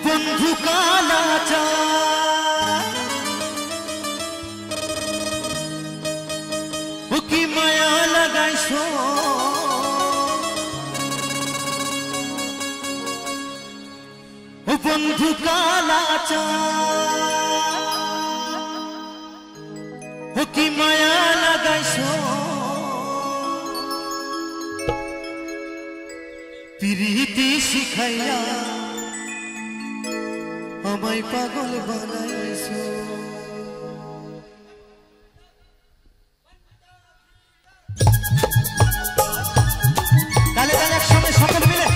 বন্ধু কালাচার ও কি মায়া লাগাইছো ও বন্ধু কালাচার ও কি মায়া লাগাইছো প্রীতি শিখাইয়া আমায় পাগল বানাইছো তালে তালে একসঙ্গে সকল মিলে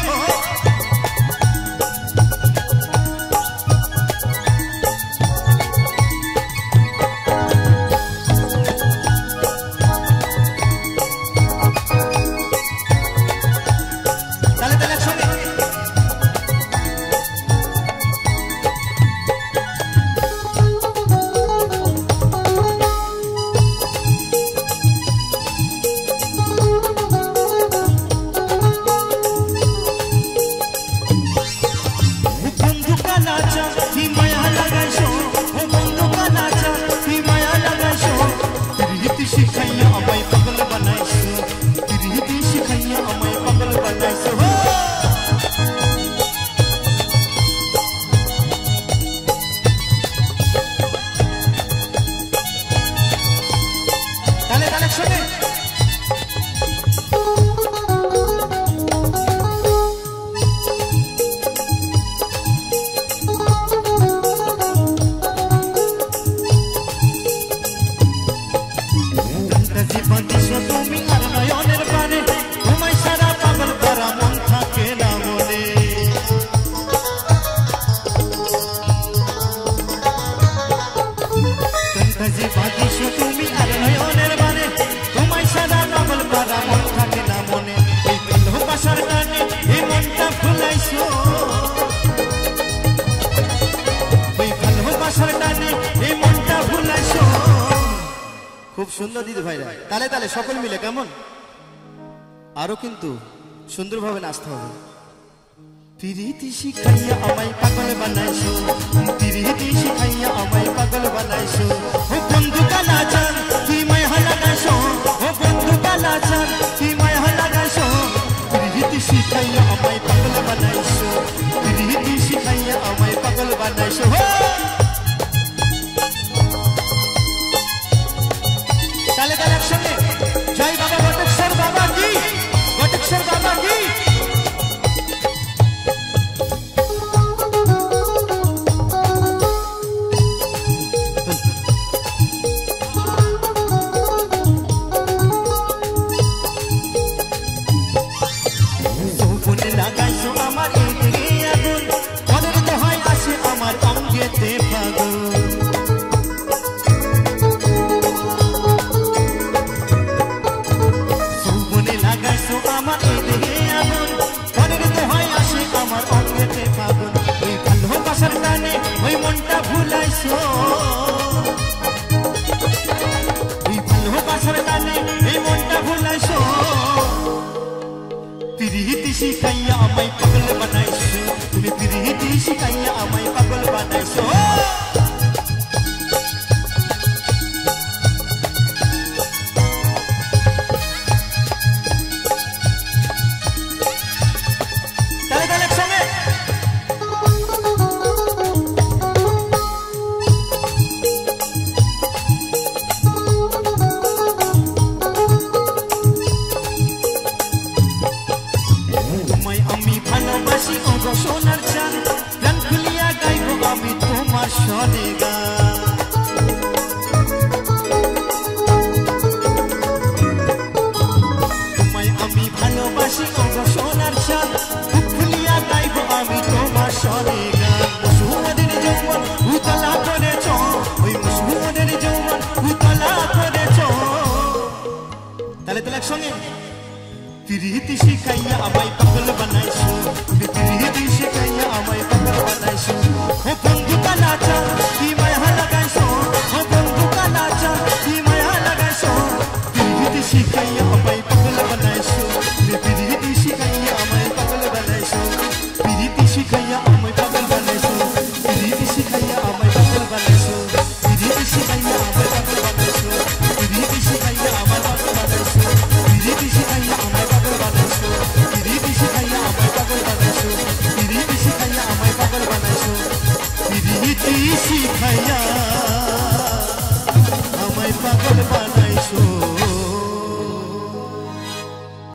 খুব সুন্দর দিদি ভাইরা তালে তালে সকল মিলে কেমন আরো কিন্তু সুন্দরভাবে নাচতে হবে প্রীতি শিখাইয়া আমায় পাগল বানাইছো প্রীতি শিখাইয়া আমায় পাগল বানাইছো ও বন্ধু কালাচার কি মায়া লাগাইছো ও বন্ধু কালাচার কি মায়া লাগাইছো প্রীতি শিখাইয়া আমায় পাগল বানাইছো প্রীতি শিখাইয়া আমায় পাগল বানাইছো তালে তালে একসঙ্গে জয় বাবা বটেশ্বর বাবা কি বটেশ্বর বাবা কি সৌবনে লাগাইছো আমার এদিকে আগুন মনের দোহাই আসে আমার অঙ্গেতে ফাগুন প্রীতি শিখাইয়া আমায় পাগল বানাইছো তুমি প্রীতি শিখাইয়া আমায় পাগল বানাইছো তালে তালে একসঙ্গে সোনার চান প্রাণ খুলিয়া গাইব আমি তোমার সনে গান তোমায় আমি ভালোবাসি সোনার চান খুলিয়া গাইব আমি তোমার সনে